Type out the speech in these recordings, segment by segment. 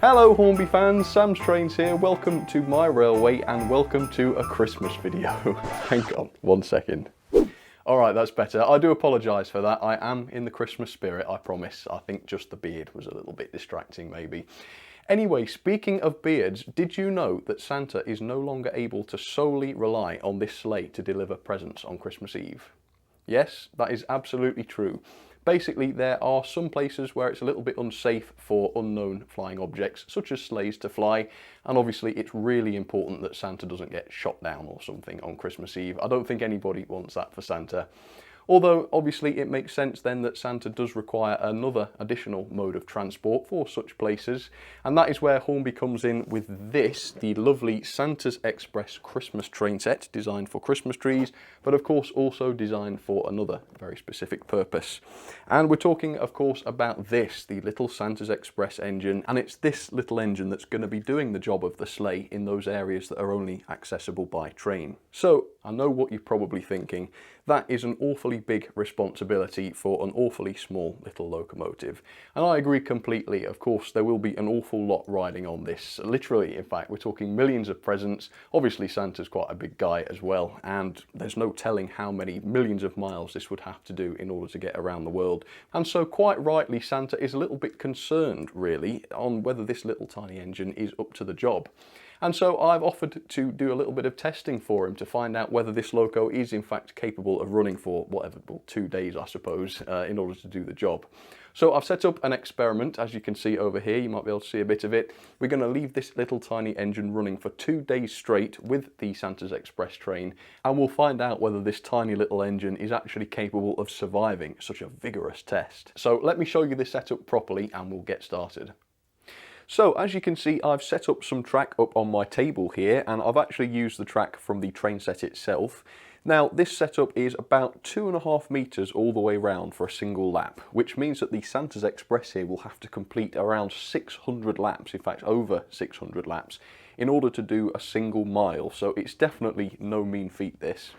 Hello Hornby fans, Sam's Trains here, welcome to my railway and welcome to a Christmas video. Hang on, 1 second. Alright, that's better. I do apologise for that. I am in the Christmas spirit, I promise. I think just the beard was a little bit distracting maybe. Anyway, speaking of beards, did you know that Santa is no longer able to solely rely on this sleigh to deliver presents on Christmas Eve? Yes, that is absolutely true. Basically, there are some places where it's a little bit unsafe for unknown flying objects, such as sleighs, to fly, and obviously it's really important that Santa doesn't get shot down or something on Christmas Eve. I don't think anybody wants that for Santa. Although, obviously, it makes sense then that Santa does require another additional mode of transport for such places, and that is where Hornby comes in with this, the lovely Santa's Express Christmas train set, designed for Christmas trees, but of course also designed for another very specific purpose. And we're talking, of course, about this, the little Santa's Express engine, and it's this little engine that's going to be doing the job of the sleigh in those areas that are only accessible by train. So, I know what you're probably thinking. That is an awfully big responsibility for an awfully small little locomotive. And I agree completely. Of course, there will be an awful lot riding on this. Literally, in fact, we're talking millions of presents. Obviously, Santa's quite a big guy as well, and there's no telling how many millions of miles this would have to do in order to get around the world. And so, quite rightly, Santa is a little bit concerned, really, on whether this little tiny engine is up to the job. And so I've offered to do a little bit of testing for him to find out whether this loco is in fact capable of running for whatever, well, 2 days I suppose, in order to do the job. So I've set up an experiment, as you can see over here, you might be able to see a bit of it. We're going to leave this little tiny engine running for 2 days straight with the Santa's Express train, and we'll find out whether this tiny little engine is actually capable of surviving such a vigorous test. So let me show you this setup properly and we'll get started. So as you can see, I've set up some track up on my table here, and I've actually used the track from the train set itself. Now this setup is about 2.5 meters all the way round for a single lap, which means that the Santa's Express here will have to complete around 600 laps, in fact over 600 laps, in order to do a single mile. So it's definitely no mean feat, this.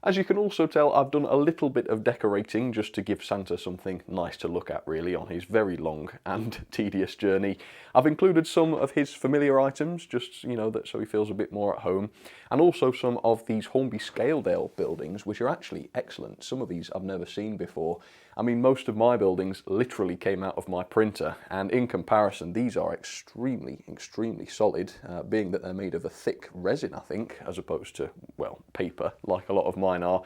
As you can also tell, I've done a little bit of decorating just to give Santa something nice to look at really on his very long and tedious journey. I've included some of his familiar items, just, you know, that so he feels a bit more at home, and also some of these Hornby Scaledale buildings, which are actually excellent. Some of these I've never seen before. I mean, most of my buildings literally came out of my printer, and in comparison, these are extremely solid, being that they're made of a thick resin, I think, as opposed to, well, paper, like a lot of mine are.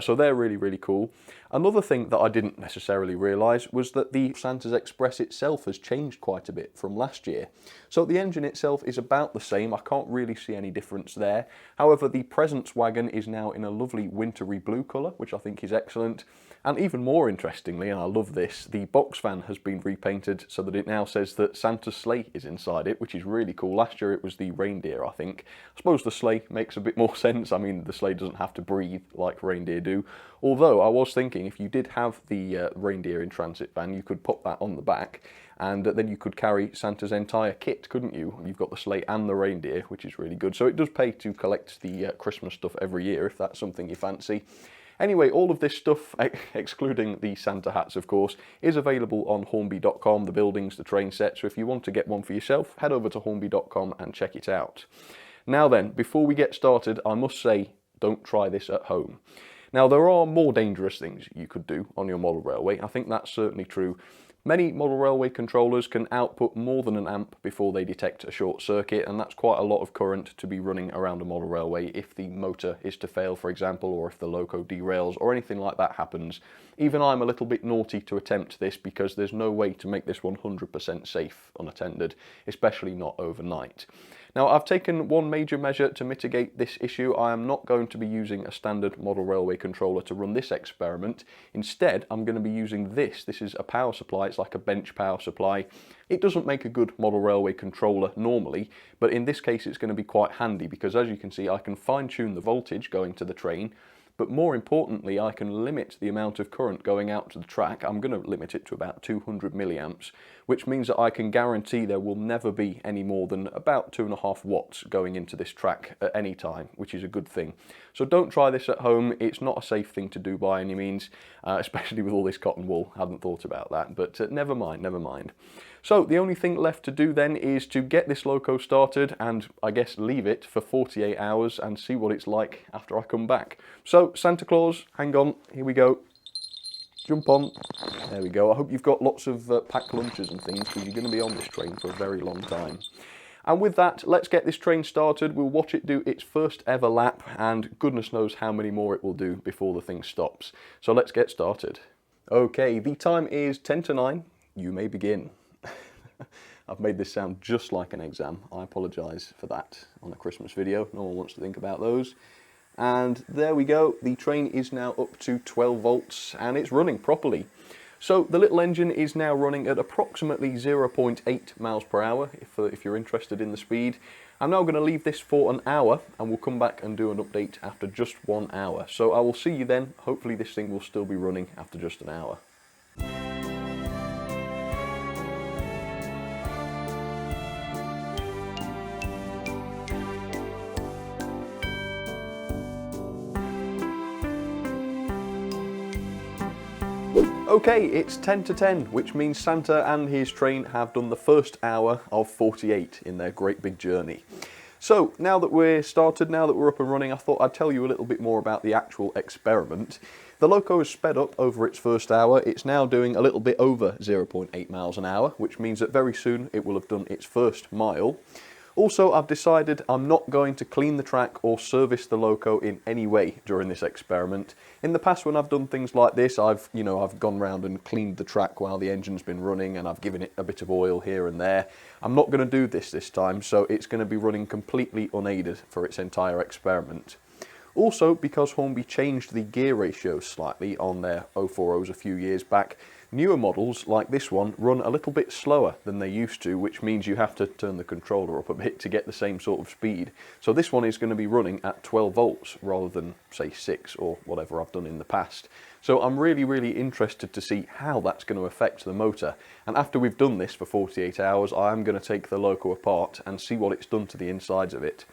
So they're really cool. Another thing that I didn't necessarily realise was that the Santa's Express itself has changed quite a bit from last year. So the engine itself is about the same, I can't really see any difference there. However, the presents wagon is now in a lovely wintry blue colour, which I think is excellent. And even more interestingly, and I love this, the box van has been repainted so that it now says that Santa's sleigh is inside it, which is really cool. Last year it was the reindeer, I think. I suppose the sleigh makes a bit more sense. I mean, the sleigh doesn't have to breathe like reindeer do. Although I was thinking if you did have the reindeer in transit van, you could pop that on the back, and then you could carry Santa's entire kit, couldn't you? You've got the sleigh and the reindeer, which is really good. So it does pay to collect the Christmas stuff every year if that's something you fancy. Anyway, all of this stuff, excluding the Santa hats of course, is available on hornby.com, the buildings, the train set, so if you want to get one for yourself, head over to hornby.com and check it out. Now then, before we get started, I must say, don't try this at home. Now there are more dangerous things you could do on your model railway, I think that's certainly true. Many model railway controllers can output more than an amp before they detect a short circuit, and that's quite a lot of current to be running around a model railway if the motor is to fail, for example, or if the loco derails or anything like that happens. Even I'm a little bit naughty to attempt this because there's no way to make this 100% safe unattended, especially not overnight. Now, I've taken one major measure to mitigate this issue. I am not going to be using a standard model railway controller to run this experiment. Instead, I'm going to be using this. This is a power supply. It's like a bench power supply. It doesn't make a good model railway controller normally, but in this case it's going to be quite handy because, as you can see, I can fine-tune the voltage going to the train, but more importantly I can limit the amount of current going out to the track. I'm going to limit it to about 200 milliamps, which means that I can guarantee there will never be any more than about 2.5 watts going into this track at any time, which is a good thing. So don't try this at home. It's not a safe thing to do by any means, especially with all this cotton wool. Hadn't thought about that, but never mind, never mind. So the only thing left to do then is to get this loco started and I guess leave it for 48 hours and see what it's like after I come back. So Santa Claus, hang on, here we go. Jump on. There we go. I hope you've got lots of packed lunches and things because you're going to be on this train for a very long time. And with that, let's get this train started. We'll watch it do its first ever lap and goodness knows how many more it will do before the thing stops. So let's get started. Okay, the time is 10 to 9. You may begin. I've made this sound just like an exam. I apologise for that on a Christmas video. No one wants to think about those. And there we go. The train is now up to 12 volts and it's running properly. So the little engine is now running at approximately 0.8 miles per hour, if you're interested in the speed. I'm now going to leave this for an hour and we'll come back and do an update after just 1 hour. So I will see you then. Hopefully this thing will still be running after just an hour. Okay, it's 10 to 10, which means Santa and his train have done the first hour of 48 in their great big journey. So now that we're started, now that we're up and running, I thought I'd tell you a little bit more about the actual experiment. The loco has sped up over its first hour. It's now doing a little bit over 0.8 miles an hour, which means that very soon it will have done its first mile. Also, I've decided I'm not going to clean the track or service the loco in any way during this experiment. In the past when I've done things like this, I've gone round and cleaned the track while the engine's been running and I've given it a bit of oil here and there. I'm not going to do this time, so it's going to be running completely unaided for its entire experiment. Also, because Hornby changed the gear ratio slightly on their 040s a few years back, newer models like this one run a little bit slower than they used to, which means you have to turn the controller up a bit to get the same sort of speed. So this one is going to be running at 12 volts rather than say 6 or whatever I've done in the past. So I'm really interested to see how that's going to affect the motor. And after we've done this for 48 hours, I am going to take the loco apart and see what it's done to the insides of it.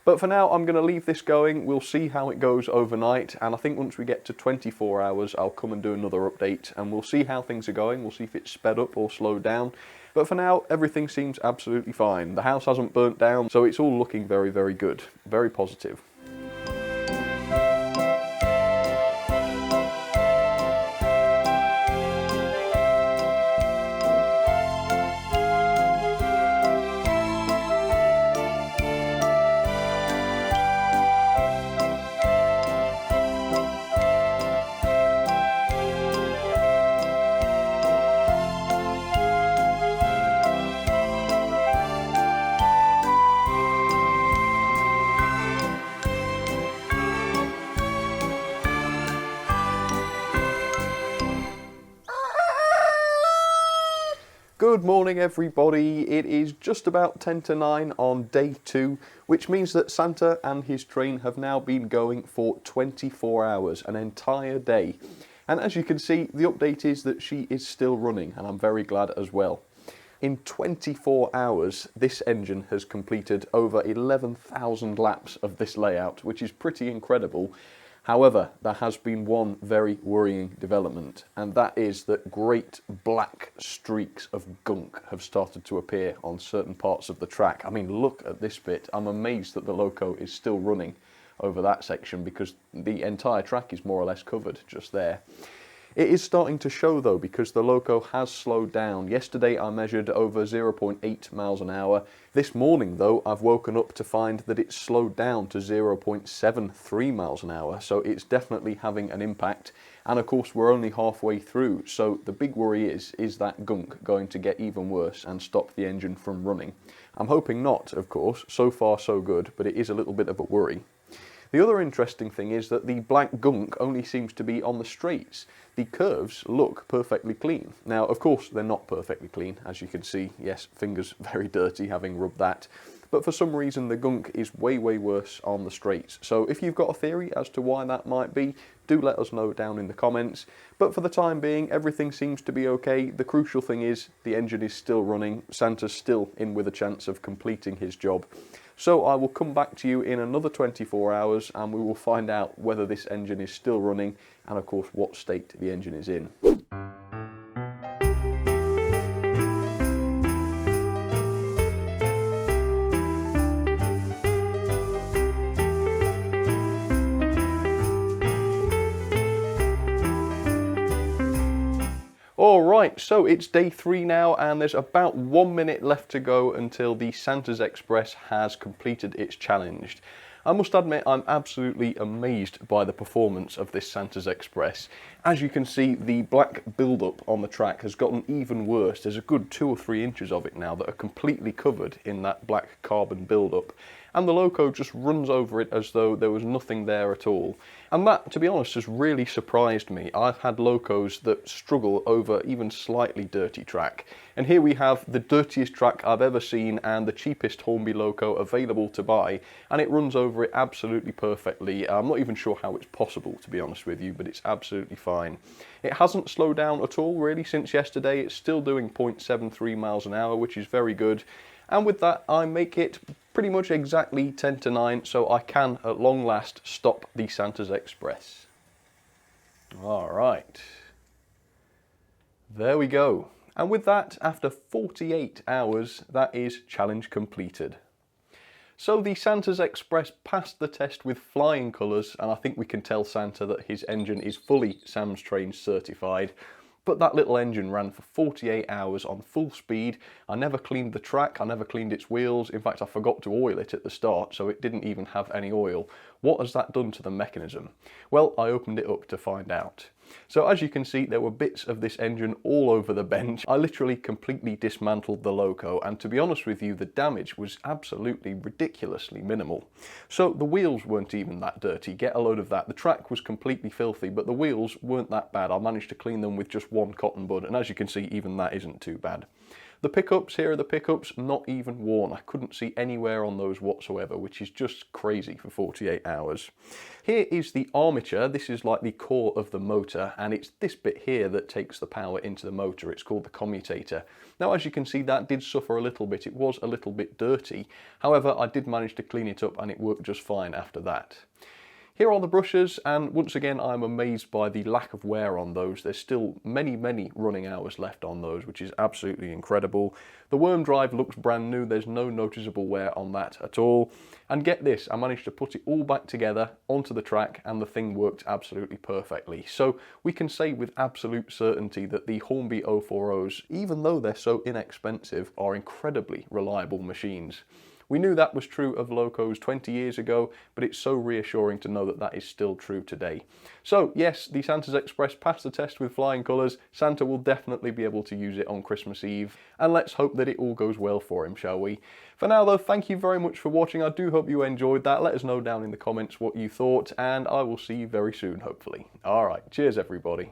But for now, I'm going to leave this going. We'll see how it goes overnight. And I think once we get to 24 hours, I'll come and do another update and we'll see how things are going. We'll see if it's sped up or slowed down. But for now, everything seems absolutely fine. The house hasn't burnt down, so it's all looking very good. Very positive. Good morning everybody, it is just about 10 to 9 on day 2, which means that Santa and his train have now been going for 24 hours, an entire day. And as you can see, the update is that she is still running, and I'm very glad as well. In 24 hours, this engine has completed over 11,000 laps of this layout, which is pretty incredible. However, there has been one very worrying development, and that is that great black streaks of gunk have started to appear on certain parts of the track. I mean, look at this bit. I'm amazed that the loco is still running over that section because the entire track is more or less covered just there. It is starting to show though because the loco has slowed down. Yesterday I measured over 0.8 miles an hour. This morning though I've woken up to find that it's slowed down to 0.73 miles an hour, so it's definitely having an impact. And of course we're only halfway through, so the big worry is that gunk going to get even worse and stop the engine from running? I'm hoping not, of course. So far so good, but it is a little bit of a worry. The other interesting thing is that the black gunk only seems to be on the straights. The curves look perfectly clean. Now, of course, they're not perfectly clean, as you can see. Yes, fingers very dirty having rubbed that. But for some reason, the gunk is way worse on the straights. So if you've got a theory as to why that might be, do let us know down in the comments. But for the time being, everything seems to be okay. The crucial thing is the engine is still running. Santa's still in with a chance of completing his job. So I will come back to you in another 24 hours and we will find out whether this engine is still running and of course what state the engine is in. Alright, so it's day 3 now and there's about 1 minute left to go until the Santa's Express has completed its challenge. I must admit I'm absolutely amazed by the performance of this Santa's Express. As you can see, the black build-up on the track has gotten even worse. There's a good 2 or 3 inches of it now that are completely covered in that black carbon build-up. And the loco just runs over it as though there was nothing there at all. And that, to be honest, has really surprised me. I've had locos that struggle over even slightly dirty track. And here we have the dirtiest track I've ever seen and the cheapest Hornby loco available to buy. And it runs over it absolutely perfectly. I'm not even sure how it's possible, to be honest with you, but it's absolutely fine. It hasn't slowed down at all, really, since yesterday. It's still doing 0.73 miles an hour, which is very good. And with that, I make it pretty much exactly 10 to 9, so I can, at long last, stop the Santa's Express. Alright. There we go. And with that, after 48 hours, that is challenge completed. So the Santa's Express passed the test with flying colours, and I think we can tell Santa that his engine is fully Sam's Train certified. But that little engine ran for 48 hours on full speed. I never cleaned the track, I never cleaned its wheels. In fact, I forgot to oil it at the start, so it didn't even have any oil. What has that done to the mechanism? Well, I opened it up to find out. So as you can see, there were bits of this engine all over the bench. I literally completely dismantled the loco, and to be honest with you, the damage was absolutely ridiculously minimal. So the wheels weren't even that dirty, get a load of that. The track was completely filthy, but the wheels weren't that bad. I managed to clean them with just one cotton bud, and as you can see, even that isn't too bad. The pickups, here are the pickups, not even worn. I couldn't see anywhere on those whatsoever, which is just crazy for 48 hours. Here is the armature. This is like the core of the motor, and it's this bit here that takes the power into the motor. It's called the commutator. Now, as you can see, that did suffer a little bit. It was a little bit dirty. However, I did manage to clean it up and it worked just fine after that. Here are the brushes, and once again I'm amazed by the lack of wear on those. There's still many running hours left on those, which is absolutely incredible. The worm drive looks brand new, there's no noticeable wear on that at all. And get this, I managed to put it all back together onto the track and the thing worked absolutely perfectly. So we can say with absolute certainty that the Hornby 040s, even though they're so inexpensive, are incredibly reliable machines. We knew that was true of locos 20 years ago, but it's so reassuring to know that that is still true today. So yes, the Santa's Express passed the test with flying colours. Santa will definitely be able to use it on Christmas Eve, and let's hope that it all goes well for him, shall we? For now though, thank you very much for watching. I do hope you enjoyed that. Let us know down in the comments what you thought, and I will see you very soon, hopefully. Alright, cheers everybody.